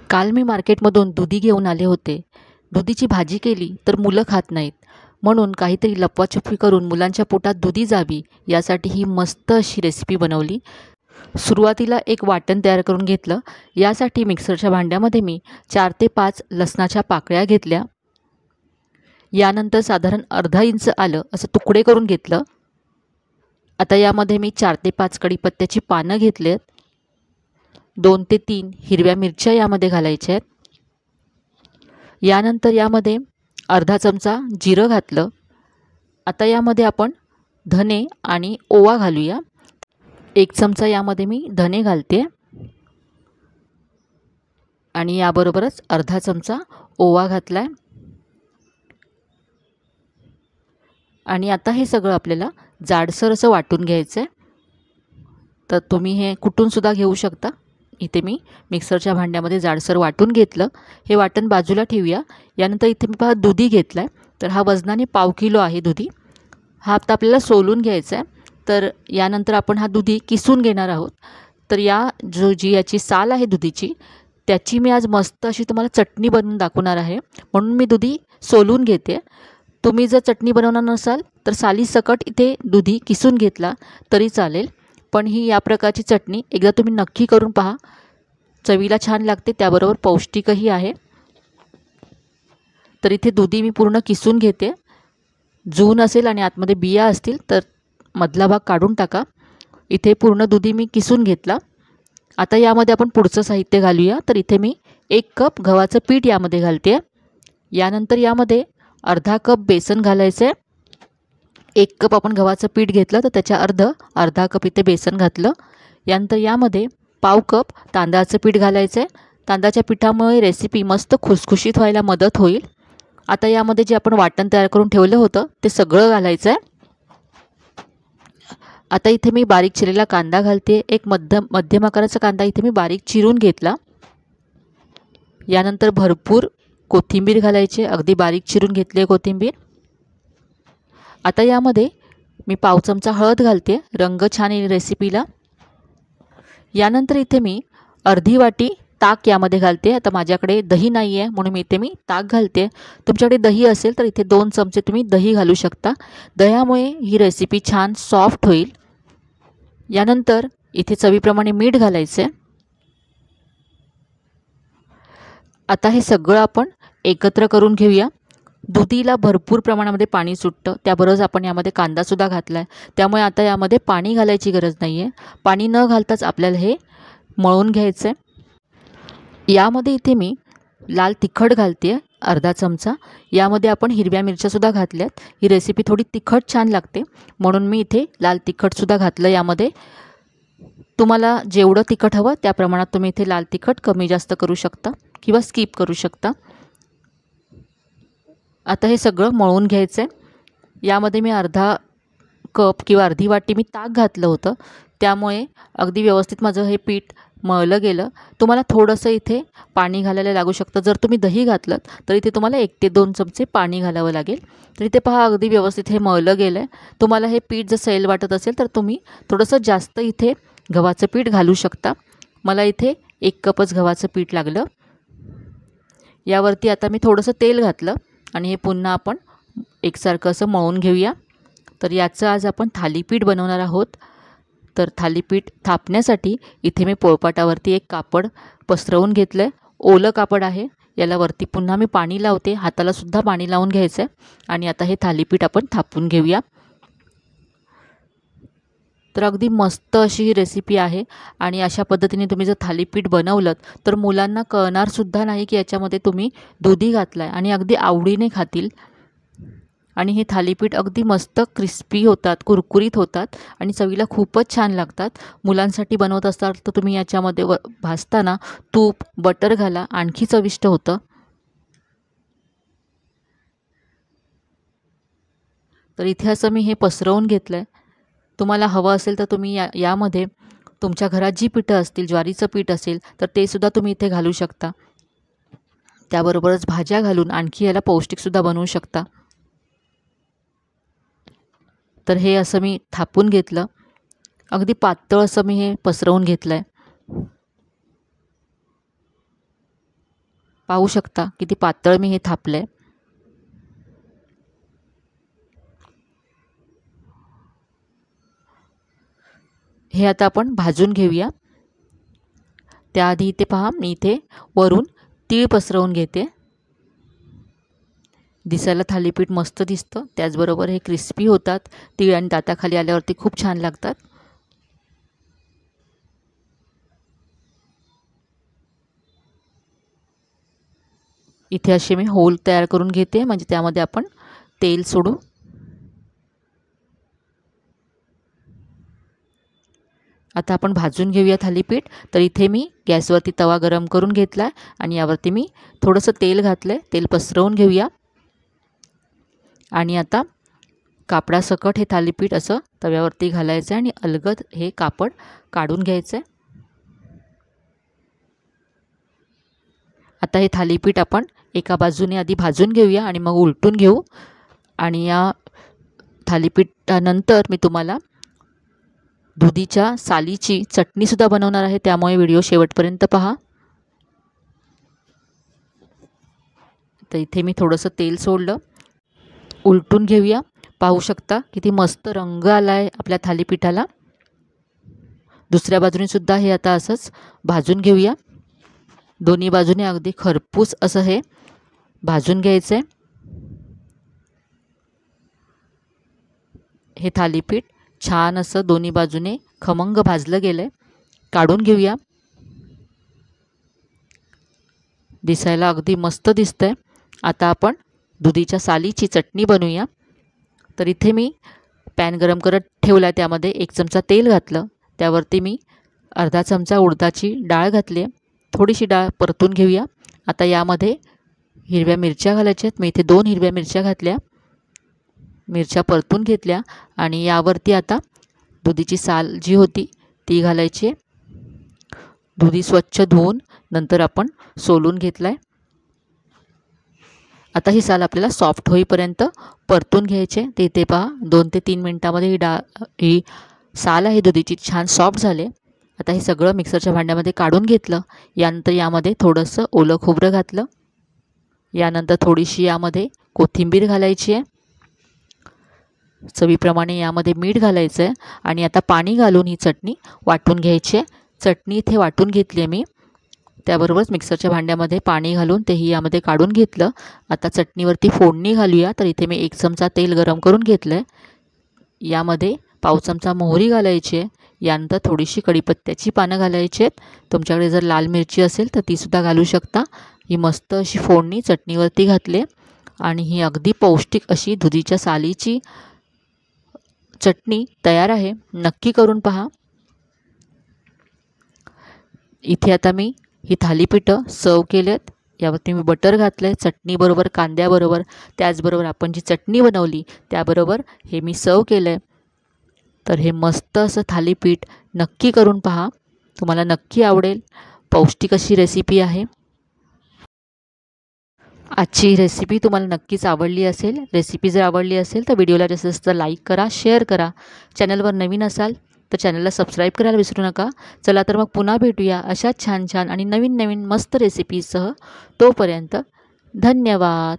काल मी मार्केटमधून दुधी घेऊन आले होते. दुधीची भाजी केली तर मुलं खात नाहीत. म्हणून काहीतरी लपवाछपवी करून मुलांच्या पोटात दुधी जावी यासाठी ही मस्त अशी रेसिपी बनवली. सुरुवातीला एक वाटण तयार करून घेतलं. यासाठी मिक्सरच्या भांड्यामध्ये मी 4 ते 5 लसणाच्या पाकळ्या घेतल्या. यानंतर साधारण अर्धा इंच आलं असं तुकडे करून घेतलं. आता यामध्ये मी 4 ते 5 कढीपत्त्याची पानं घेतलेत. 2 ते 3 हिरव्या मिरच्या यामध्ये घालायच्या आहेत. यानंतर यामध्ये अर्धा चमचा जिरं घातलं. आता यामध्ये आपण धने आणि ओवा घालूया. 1 चमचा यामध्ये मी धने घालते आणि याबरोबरच अर्धा चमचा ओवा घातलाय. आणि आता हे सगळं आपल्याला जाडसर असं वाटून घ्यायचं आहे. तर तुम्ही हे कुटून सुद्धा घेऊ शकता. इथे मी मिक्सरच्या भांड्यामध्ये जाडसर वाटून घेतलं. हे वाटण बाजूला ठेवूया. यानंतर इथे मी पहा दुधी घेतला आहे. तर हा वजनाने 1/2 किलो आहे दुधी. हा आता आपल्याला सोलून घ्यायचा आहे. तर यानंतर आपण हा दुधी किसून घेणार आहोत. तर जी याची साल आहे दुधीची, त्याची मी आज मस्त अशी तुम्हाला चटणी बनवून दाखवणार आहे. म्हणून मी दुधी सोलून घेते. तुम्ही जर चटणी बनवणार नसाल तर सालीसकट इथे दुधी किसून घेतला तरी चालेल. पण ही या प्रकारची चटणी एकदा तुम्ही नक्की करून पहा. चवीला छान लागते, त्याबरोबर पौष्टिकही आहे. तर इथे दुधी मी पूर्ण किसून घेते. जून असेल आणि आतमध्ये बिया असतील तर मधला भाग काढून टाका. इथे पूर्ण दुधी मी किसून घेतला. आता यामध्ये आपण पुढचं साहित्य घालूया. तर इथे मी 1 कप गव्हाचं पीठ यामध्ये घालते. यानंतर यामध्ये अर्धा कप बेसन घालायचं आहे. 1 कप आपण गव्हाचं पीठ घेतलं तर त्याच्या अर्धा कप इथे बेसन घातलं. यानंतर यामध्ये 1/2 कप तांदळाचं पीठ घालायचं आहे. तांदळाच्या पिठामुळे रेसिपी मस्त खुसखुशीत व्हायला मदत होईल. आता यामध्ये जे आपण वाटण तयार करून ठेवलं होतं ते सगळं घालायचं आहे. आता इथे मी बारीक चिरलेला कांदा घालते. एक मध्यम आकाराचा कांदा इथे मी बारीक चिरून घेतला. यानंतर भरपूर कोथिंबीर घालायची, अगदी बारीक चिरून घेतली आहे कोथिंबीर. आता यामध्ये मी 1/2 चमचा हळद घालते, रंग छान येईल रेसिपीला. यानंतर इथे मी अर्धी वाटी ताक यामध्ये घालते. आता माझ्याकडे दही नाही आहे म्हणून इथे मी ताक घालते. तुमच्याकडे दही असेल तर इथे 2 चमचे तुम्ही दही घालू शकता. दह्यामुळे ही रेसिपी छान सॉफ्ट होईल. यानंतर इथे चवीप्रमाणे मीठ घालायचं आहे. आता हे सगळं आपण एकत्र करून घेऊया. दुधीला भरपूर प्रमाणामध्ये पाणी सुटतं, त्याबरोबरच आपण यामध्ये कांदासुद्धा घातला आहे. त्यामुळे आता यामध्ये पाणी घालायची गरज नाही आहे. पाणी न घालताच आपल्याला हे मळून घ्यायचं आहे. यामध्ये इथे मी लाल तिखट घालते आहे, अर्धा चमचा. यामध्ये आपण हिरव्या मिरच्यासुद्धा घातल्यात. ही रेसिपी थोडी तिखट छान लागते म्हणून मी इथे लाल तिखटसुद्धा घातलं यामध्ये. तुम्हाला जेवढं तिखट हवं त्या प्रमाणात तुम्ही इथे लाल तिखट कमी जास्त करू शकता किंवा स्किप करू शकता. आता हे सगळं मळून घ्यायचं आहे. यामध्ये मी अर्धा कप किंवा अर्धी वाटी मी ताक घातलं होतं, त्यामुळे अगदी व्यवस्थित माझं हे पीठ मळलं गेलं. तुम्हाला थोडंसं इथे पाणी घालायला लागू शकतं. जर तुम्ही दही घातलं तर इथे तुम्हाला 1 ते 2 चमचे पाणी घालावं लागेल. तर इथे पहा अगदी व्यवस्थित हे मळलं गेलं आहे. तुम्हाला हे पीठ जर सैल वाटत असेल तर तुम्ही थोडंसं जास्त इथे गव्हाचं पीठ घालू शकता. मला इथे 1 कपच गव्हाचं पीठ लागलं. यावरती आता मी थोडंसं तेल घातलं आणि हे पुन्हा आपण एकसारखं असं मळून घेऊया. तर याचं आज आपण थालीपीठ बनवणार आहोत. तर थालीपीठ थापण्यासाठी इथे मी पोळपाटावरती एक कापड पसरवून घेतलं आहे. ओलं कापड आहे. याला वरती पुन्हा मी पाणी लावते. हातालासुद्धा पाणी लावून घ्यायचं आहे. आणि आता हे थालीपीठ आपण थापून घेऊया. तर अगदी मस्त अशी ही रेसिपी आहे. आणि अशा पद्धतीने तुम्ही जर थालीपीठ बनवलं तर मुलांना कळणारसुद्धा नाही की याच्यामध्ये तुम्ही दुधी घातला आहे आणि अगदी आवडीने खातील. आणि हे थालीपीठ अगदी मस्त क्रिस्पी होतात, कुरकुरीत होतात आणि चवीला खूपच छान लागतात. मुलांसाठी बनवत असाल तर तुम्ही याच्यामध्ये भाजताना तूप, बटर घाला, आणखी चविष्ट होतं. तर इथे असं मी हे पसरवून घेतलं आहे. तुम्हाला हवं असेल तर तुम्ही यामध्ये तुमच्या घरात जी पिठं असतील, ज्वारीचं पीठ असेल तर ते सुद्धा तुम्ही इथे घालू शकता. त्याबरोबरच भाज्या घालून आणखी याला पौष्टिकसुद्धा बनवू शकता. तर हे असं मी थापून घेतलं. अगदी पातळ असं मी हे पसरवून घेतलं आहे. पाहू शकता किती पातळ मी हे थापलं आहे. हे आता आपण भाजून घेऊया. त्याआधी इथे पहा, मी इथे वरून तीळ पसरवून घेते. दिसायला थालीपीठ मस्त दिसतं, त्याचबरोबर हे क्रिस्पी होतात. तीळ आणि दाताखाली आल्यावरती खूप छान लागतात. इथे असे मी होल तयार करून घेते, म्हणजे त्यामध्ये आपण तेल सोडू. आता आपण भाजून घेऊया थालीपीठ. तर इथे मी गॅसवरती तवा गरम करून घेतला आहे आणि यावरती मी थोडंसं तेल घातलं आहे. तेल पसरवून घेऊया आणि आता कापडासकट हे थालीपीठ असं तव्यावरती घालायचं आहे आणि अलगद हे कापड काढून घ्यायचं आहे. आता हे थालीपीठ आपण एका बाजूने आधी भाजून घेऊया आणि मग उलटून घेऊ. आणि या थालीपीठानंतर मी तुम्हाला दुधीच्या सालीची चटणीसुद्धा बनवणार आहे, त्यामुळे व्हिडिओ शेवटपर्यंत पहा. तर इथे मी थोडंसं तेल सोडलं, उलटून घेऊया. पाहू शकता किती मस्त रंग आला आहे आपल्या थालीपीठाला. दुसऱ्या बाजूने सुद्धा हे आता असंच भाजून घेऊया. दोन्ही बाजूने अगदी खरपूस असं हे भाजून घ्यायचं आहे. हे थालीपीठ छान असं दोन्ही बाजूने खमंग भाजलं गेलं आहे. काढून घेऊया. दिसायला अगदी मस्त दिसतंय. आता आपण दुधीच्या सालीची चटणी बनवूया. तर इथे मी पॅन गरम करत ठेवला, त्यामध्ये 1 चमचा तेल घातलं. त्यावरती मी अर्धा चमचा उडदाची डाळ घातली आहे. थोडीशी डाळ परतून घेऊया. आता यामध्ये हिरव्या मिरच्या घालायच्या आहेत. मी इथे 2 हिरव्या मिरच्या घातल्या. मिरच्या परतून घेतल्या आणि यावरती आता दुधीची साल जी होती ती घालायची आहे. दुधी स्वच्छ धुवून नंतर आपण सोलून घेतलं आहे. आता ही साल आपल्याला सॉफ्ट होईपर्यंत परतून घ्यायचे. ते इथे पहा 2 ते 3 मिनटामध्ये ही साल आहे दुधीची छान सॉफ्ट झाले. आता हे सगळं मिक्सरच्या भांड्यामध्ये काढून घेतलं. यानंतर यामध्ये थोडंसं ओलं खोबरं घातलं. यानंतर थोडीशी यामध्ये कोथिंबीर घालायची आहे. चवीप्रमाणे यामध्ये मीठ घालायचं आहे आणि आता पाणी घालून ही चटणी वाटून घ्यायची आहे. चटणी इथे वाटून घेतली आहे मी. त्याबरोबरच मिक्सरच्या भांड्यामध्ये पाणी घालून तेही यामध्ये काढून घेतलं. आता चटणीवरती फोडणी घालूया. तर इथे मी 1 चमचा तेल गरम करून घेतलं आहे. यामध्ये पाव चमचा मोहरी घालायची आहे. यानंतर थोडीशी कढीपत्त्याची पानं घालायची आहेत. तुमच्याकडे जर लाल मिरची असेल तर तीसुद्धा घालू शकता. ही मस्त अशी फोडणी चटणीवरती घातली आणि ही अगदी पौष्टिक अशी दुधीच्या सालीची चटणी तयार आहे. नक्की करून पहा. इथे आता मी ही थालीपीठं सर्व केलेत. यावरती मी बटर घातलं आहे चटणीबरोबर, कांद्याबरोबर. त्याचबरोबर आपण जी चटणी बनवली त्याबरोबर हे मी सर्व केलं आहे. तर हे मस्त असं थालीपीठ नक्की करून पहा. तुम्हाला नक्की आवडेल. पौष्टिक अशी रेसिपी आहे. आजची रेसिपी तुम्हाला नक्कीच आवडली असेल. रेसिपी जर आवडली असेल तर व्हिडिओला जास्तीत जास्त लाईक करा, शेअर करा. चॅनलवर नवीन असाल तर चॅनलला सबस्क्राईब करायला विसरू नका. चला तर मग पुन्हा भेटूया अशाच छान छान आणि नवीन नवीन मस्त रेसिपीसह. तोपर्यंत धन्यवाद.